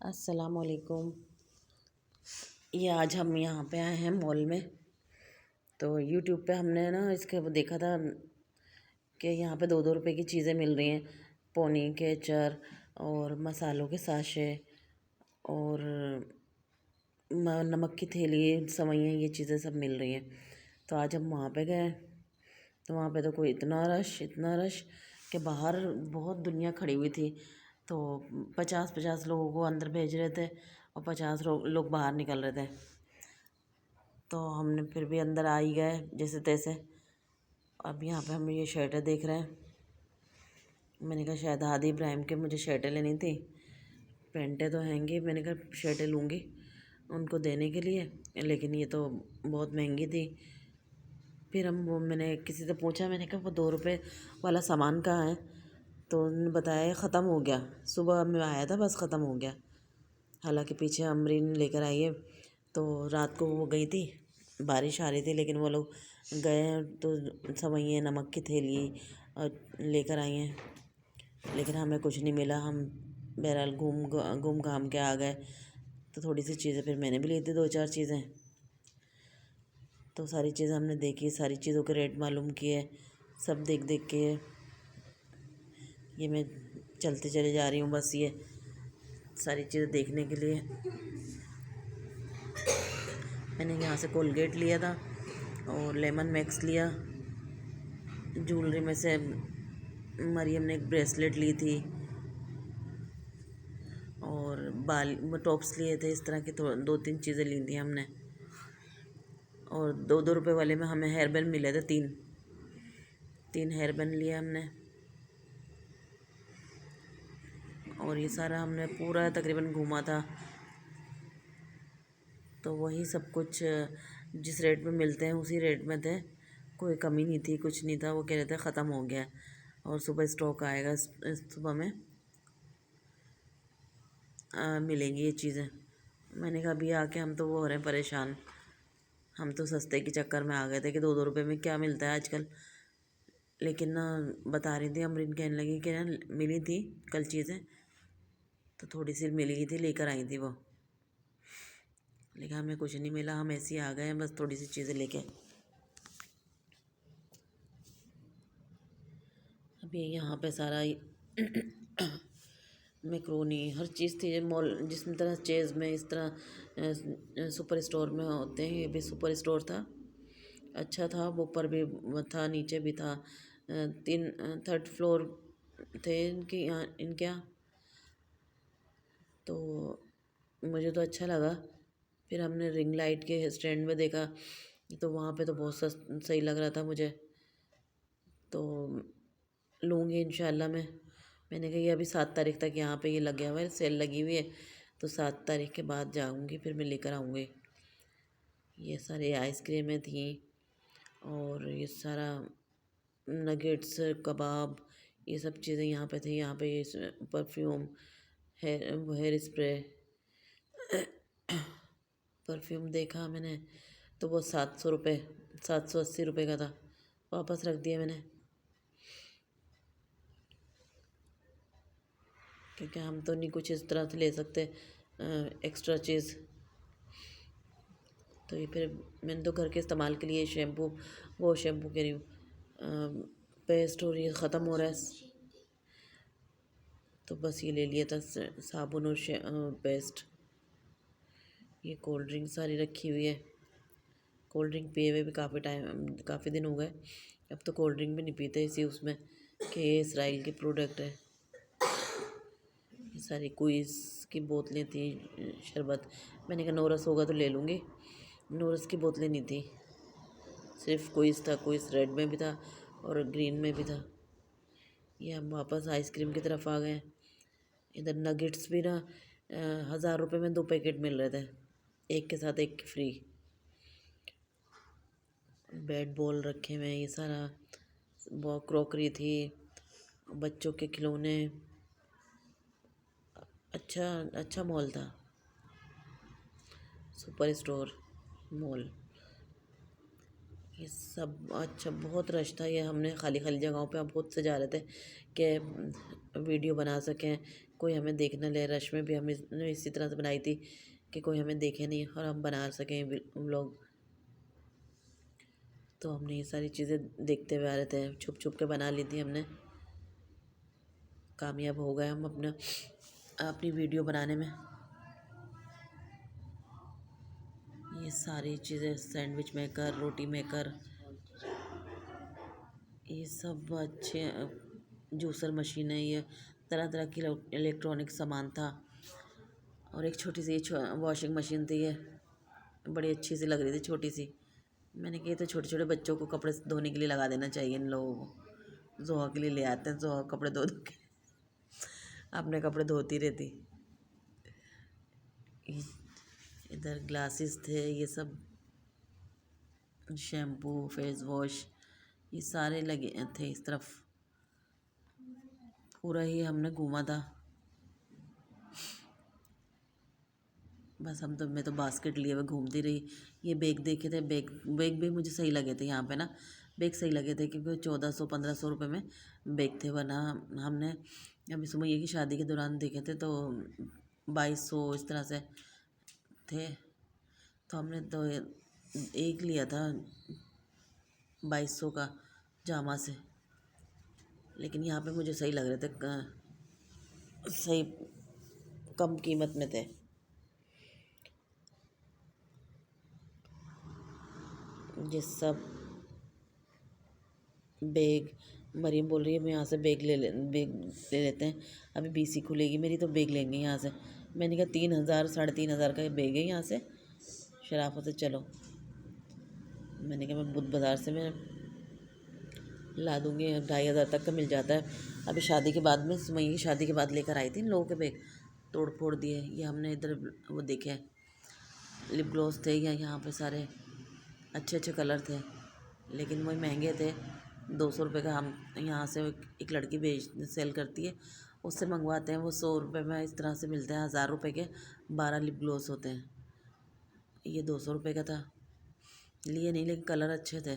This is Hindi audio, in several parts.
अस्सलामुअलैकुम। ये आज हम यहाँ पे आए हैं मॉल में। तो यूट्यूब पे हमने ना इसके वो देखा था कि यहाँ पे 2-2 रुपए की चीज़ें मिल रही हैं। पोनी के अचार और मसालों के साशे और नमक की थैली, सवैयाँ, ये चीज़ें सब मिल रही हैं। तो आज हम वहाँ पे गए। तो वहाँ पे तो कोई इतना रश कि बाहर बहुत दुनिया खड़ी हुई थी। तो 50-50 लोगों को अंदर भेज रहे थे और 50 लोग बाहर निकल रहे थे। तो हमने फिर भी अंदर आ ही गए जैसे तैसे। अब यहाँ पे हम ये शर्टें देख रहे हैं। मैंने कहा शायद हादी इब्राहिम के मुझे शर्टें लेनी थी। पैंटें तो हैंगी, मैंने कहा शर्टें लूँगी उनको देने के लिए, लेकिन ये तो बहुत महंगी थी। फिर मैंने किसी से पूछा, मैंने कहा वो 2 रुपए वाला सामान कहाँ है? तो उन्होंने बताया ख़त्म हो गया, सुबह में आया था बस ख़त्म हो गया। हालांकि पीछे अमरीन लेकर आई है। तो रात को वो गई थी, बारिश आ रही थी, लेकिन वो लोग गए हैं तो सवैयाँ, नमक की थैली और लेकर आई हैं। लेकिन हमें कुछ नहीं मिला। हम बहरहाल घूम घाम के आ गए। तो थोड़ी सी चीज़ें फिर मैंने भी ली थी, 2-4 चीज़ें। तो सारी चीज़ें हमने देखी, सारी चीज़ों के रेट मालूम किए, सब देख देख के ये मैं चलते चले जा रही हूँ बस ये सारी चीज़ें देखने के लिए। मैंने यहाँ से कोलगेट लिया था और लेमन मैक्स लिया। ज्वेलरी में से मरियम ने एक ब्रेसलेट ली थी और बाल टॉप्स लिए थे, इस तरह की 2-3 चीज़ें ली थी हमने। और 2-2 रुपए वाले में हमें हेयर बैंड मिले थे, 3 हेयर बैंड लिए हमने। और ये सारा हमने पूरा तकरीबन घूमा था। तो वही सब कुछ जिस रेट में मिलते हैं उसी रेट में थे, कोई कमी नहीं थी, कुछ नहीं था। वो कह रहे थे ख़त्म हो गया और सुबह स्टॉक आएगा, सुबह में मिलेंगी ये चीज़ें। मैंने कहा अभी आके हम तो वो हो रहे हैं परेशान। हम तो सस्ते के चक्कर में आ गए थे कि 2-2 रुपए में क्या मिलता है आजकल। लेकिन ना बता रही थी अमरीन, कहने लगी कि ना मिली थी कल चीज़ें, तो थोड़ी सी मिली थी, लेकर आई थी वो। लेकिन हमें कुछ नहीं मिला, हम ऐसे ही आ गए हैं बस थोड़ी सी चीज़ें लेके। अभी यहाँ पे सारा मैक्रोनी हर चीज़ थी मॉल, जिस तरह चेज़ में इस तरह सुपर स्टोर में होते हैं, ये भी सुपर स्टोर था। अच्छा था, वो ऊपर भी था नीचे भी था। 3 3rd फ्लोर थे इनके यहाँ। तो मुझे तो अच्छा लगा। फिर हमने रिंग लाइट के स्टैंड में देखा, तो वहाँ पे तो बहुत सही लग रहा था मुझे। तो लूँगी इंशाल्लाह मैं। मैंने कहा ये अभी 7 तारीख तक यहाँ पे ये लगा हुआ है, सेल लगी हुई है। तो 7 तारीख के बाद जाऊँगी, फिर मैं लेकर आऊँगी। ये सारे आइसक्रीमें थी और ये सारा नगेट्स, कबाब, ये सब चीज़ें यहाँ पे थी। यहाँ पे ये परफ्यूम, हेयर स्प्रे, परफ्यूम देखा मैंने तो वो 700 रुपये, 780 रुपये का था। वापस रख दिया मैंने, क्योंकि हम तो नहीं कुछ इस तरह से ले सकते एक्स्ट्रा चीज़। तो ये फिर मैंने तो घर के इस्तेमाल के लिए शैम्पू, वो शैम्पू कह रही हूँ, पेस्ट, और ये ख़त्म हो रहा है। तो बस ये ले लिया था साबुन और पेस्ट। ये कोल्ड ड्रिंक सारी रखी हुई है। कोल्ड ड्रिंक पिए हुए भी काफ़ी दिन हो गए। अब तो कोल्ड ड्रिंक भी नहीं पीते इसी उसमें कि ये इसराइल के प्रोडक्ट है। ये सारी क्विज़ की बोतलें थी, शरबत। मैंने कहा नोरस होगा तो ले लूँगी। नोरस की बोतलें नहीं थी, सिर्फ क्विज़ था। क्विज़ रेड में भी था और ग्रीन में भी था। ये हम वापस आइसक्रीम की तरफ आ गए। इधर नगेट्स भी ना 1000 रुपये में 2 पैकेट मिल रहे थे, एक के साथ एक फ्री। बैट बॉल रखे हुए, ये सारा वो क्रॉकरी थी, बच्चों के खिलौने। अच्छा अच्छा मॉल था, सुपर स्टोर मॉल। ये सब अच्छा, बहुत रश था। ये हमने खाली खाली जगहों पे हम खुद से जा रहे थे कि वीडियो बना सकें, कोई हमें देख ना ले। रश में भी हम इसी तरह से बनाई थी कि कोई हमें देखे नहीं और हम बना सकें व्लॉग। तो हमने ये सारी चीज़ें देखते हुए आ रहे थे, छुप छुप के बना ली थी हमने। कामयाब हो गए हम अपनी वीडियो बनाने में। ये सारी चीज़ें, सैंडविच मेकर, रोटी मेकर, ये सब अच्छे, जूसर मशीन है, ये तरह तरह की इलेक्ट्रॉनिक सामान था। और एक छोटी सी वॉशिंग मशीन थी, ये बड़ी अच्छी सी लग रही थी, छोटी सी। मैंने कहा तो छोटे छोटे बच्चों को कपड़े धोने के लिए लगा देना चाहिए इन लोगों को। जोहा के लिए ले आते हैं, जोहा कपड़े धो धो के अपने कपड़े धोती रहती। इधर ग्लासेस थे, ये सब शैम्पू, फेस वॉश, ये सारे लगे थे इस तरफ। पूरा ही हमने घूमा था। बस मैं तो बास्केट लिए हुए घूमती रही। ये बैग देखे थे, बैग भी मुझे सही लगे थे यहाँ पे ना। बैग सही लगे थे क्योंकि 1400-1500 रुपये में बैग थे। वरना हमने अभी सुमैया की शादी के दौरान देखे थे तो 2200 इस तरह से थे। तो हमने तो एक लिया था 2200 का जामा से। लेकिन यहाँ पे मुझे सही लग रहे थे, सही कम कीमत में थे। ये सब बैग, मरीम बोल रही है मैं यहाँ से बैग ले लेते हैं, अभी BC खुलेगी मेरी तो बैग लेंगे यहाँ से। मैंने कहा 3000 3500 का बैग है यहाँ से। शराफत से चलो, मैंने कहा मैं बुध बाज़ार से मैं ला दूँगी, 2500 तक का मिल जाता है। अभी शादी के बाद में, सुमैया की शादी के बाद लेकर आई थी इन लोगों के बैग, तोड़ फोड़ दिए। ये हमने इधर वो देखे, लिप ग्लॉस थे यहाँ पे सारे अच्छे अच्छे कलर थे, लेकिन वही महंगे थे। 200 रुपये का हम यहाँ से एक लड़की सेल करती है, उससे मंगवाते हैं। वो 100 रुपये में इस तरह से मिलते हैं, 1000 रुपये के 12 लिप ग्लॉस होते हैं। ये 200 रुपये का था, लिए नहीं, लेकिन कलर अच्छे थे।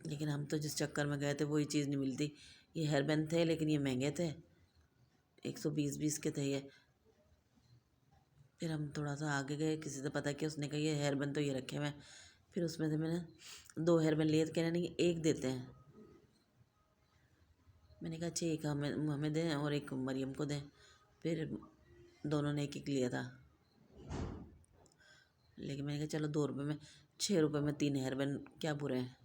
लेकिन हम तो जिस चक्कर में गए थे वही चीज़ नहीं मिलती। ये हेयर बैंड थे, लेकिन ये महंगे थे, 120 के थे ये। फिर हम थोड़ा सा आगे गए, किसी से पता किया, उसने कहा ये हेयर बैंड तो ये रखे हुए हैं। फिर उसमें से मैंने 2 हेयर बैंड लिए, तो कहने नहीं एक देते हैं। मैंने कहा अच्छा एक हमें दें और एक मरियम को दें। फिर दोनों ने एक एक लिया था। लेकिन मैंने कहा चलो 2 रुपये में, 6 रुपये में 3 हेयर बैंड क्या बुरे हैं।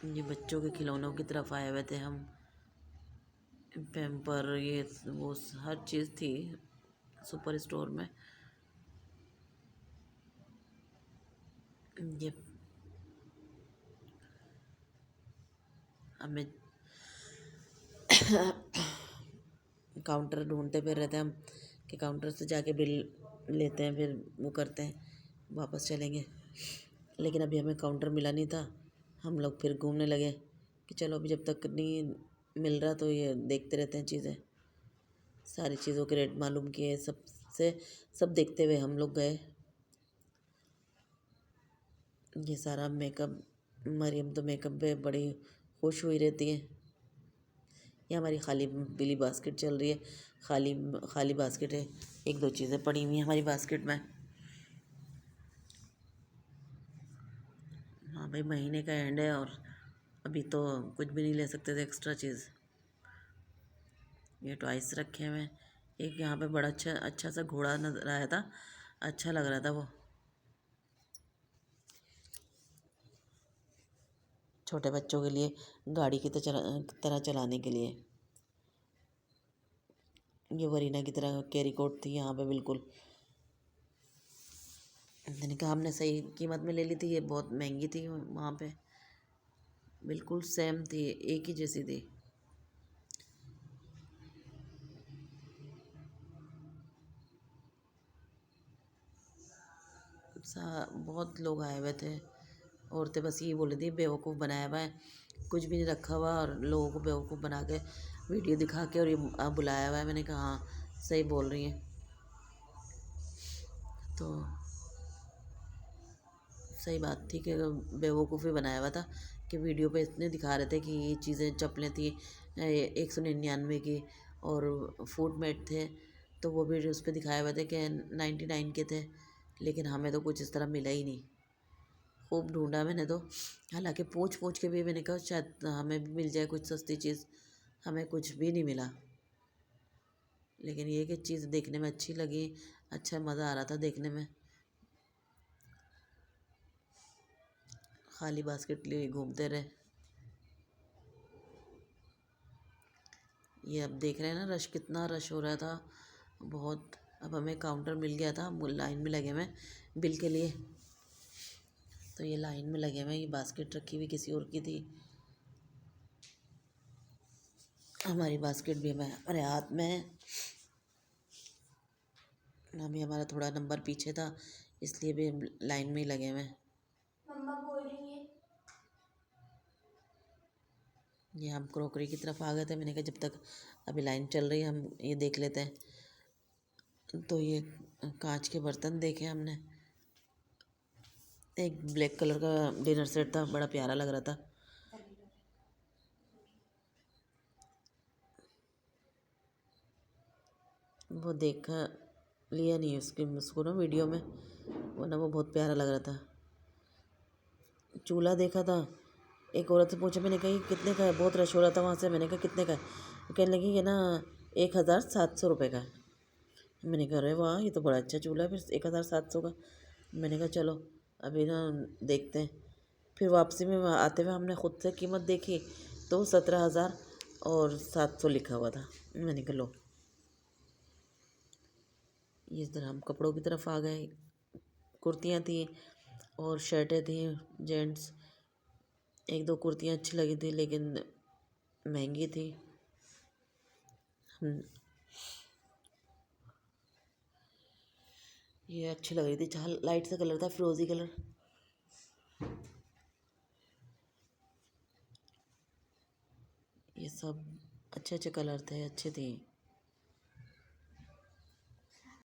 ये बच्चों के खिलौनों की तरफ आए हुए थे हम। पैम्पर, ये वो हर चीज़ थी सुपर स्टोर में। ये हमें काउंटर ढूंढते फिर रहते हैं हम कि काउंटर से जाके बिल लेते हैं, फिर वो करते हैं, वापस चलेंगे। लेकिन अभी हमें काउंटर मिला नहीं था। हम लोग फिर घूमने लगे कि चलो अभी जब तक नहीं मिल रहा तो ये देखते रहते हैं चीज़ें। सारी चीज़ों के रेट मालूम किए, सब देखते हुए हम लोग गए। ये सारा मेकअप, मरियम तो मेकअप पे बड़ी खुश हुई रहती है। ये हमारी खाली पीली बास्केट चल रही है, खाली खाली बास्केट है, 1-2 चीज़ें पड़ी हुई हैं हमारी बास्केट में। हाँ भाई, महीने का एंड है और अभी तो कुछ भी नहीं ले सकते थे एक्स्ट्रा चीज़। ये टॉयस रखे हुए हैं। एक यहाँ पे बड़ा अच्छा सा घोड़ा नजर आया था, अच्छा लग रहा था वो, छोटे बच्चों के लिए गाड़ी की तरह चलाने के लिए। ये वरीना की तरह कैरी कोट थी यहाँ पे बिल्कुल। मैंने कहा हमने सही कीमत में ले ली थी, ये बहुत महंगी थी वहाँ पे। बिल्कुल सेम थी, एक ही जैसी थी। बहुत लोग आए हुए थे। औरतें बस ये बोल रही थी बेवकूफ़ बनाया हुआ है, कुछ भी नहीं रखा हुआ और लोगों को बेवकूफ़ बना के वीडियो दिखा के और ये बुलाया हुआ है। मैंने कहा हाँ सही बोल रही हैं। तो सही बात थी कि बेवकूफ़ी बनाया हुआ था कि वीडियो पे इतने दिखा रहे थे कि ये चीज़ें चप्पलें थी 199 की, और फूट मेट थे तो वो भी उस पर दिखाए हुए थे कि 99 के थे, लेकिन हमें तो कुछ इस तरह मिला ही नहीं। खूब ढूंढा मैंने तो, हालांकि पूछ पूछ के भी मैंने कहा शायद हमें भी मिल जाए कुछ सस्ती चीज़, हमें कुछ भी नहीं मिला। लेकिन ये कि चीज़ देखने में अच्छी लगी, अच्छा मज़ा आ रहा था देखने में। खाली बास्केट लिए घूमते रहे। ये अब देख रहे हैं ना रश, कितना रश हो रहा था, बहुत। अब हमें काउंटर मिल गया था, हम लाइन में लगे हुए बिल के लिए। तो ये लाइन में लगे हुए, ये बास्केट रखी हुई किसी और की थी, हमारी बास्केट भी हमारे हाथ में है। अभी हमारा थोड़ा नंबर पीछे था, इसलिए भी हम लाइन में ही लगे हुए हैं। मम्मा बोल रही है। ये हम क्रॉकरी की तरफ आ गए थे, मैंने कहा जब तक अभी लाइन चल रही है हम ये देख लेते हैं। तो ये कांच के बर्तन देखे हमने, एक ब्लैक कलर का डिनर सेट था, बड़ा प्यारा लग रहा था। वो देखा लिया नहीं उसको ना वीडियो में, वरना वो बहुत प्यारा लग रहा था। चूल्हा देखा था, एक औरत से पूछा, मैंने कहा कितने का है, बहुत रश हो रहा था वहाँ से, मैंने कहा कितने का है, कहने लगी ये ना 1700 रुपये का है। मैंने कहा अरे वाह, ये तो बड़ा अच्छा चूल्हा है फिर 1700 का। मैंने कहा चलो अभी ना देखते हैं। फिर वापसी में आते हुए हमने ख़ुद से कीमत देखी तो 17,700 लिखा हुआ था। मैंने कहा लो, इस तरह हम कपड़ों की तरफ आ गए। कुर्तियाँ थी और शर्टें थी जेंट्स, एक दो कुर्तियाँ अच्छी लगी थी लेकिन महंगी थी। ये अच्छी लग रही थी, चाह लाइट सा कलर था, फिरोजी कलर। ये सब अच्छे अच्छे कलर थे, अच्छे थे।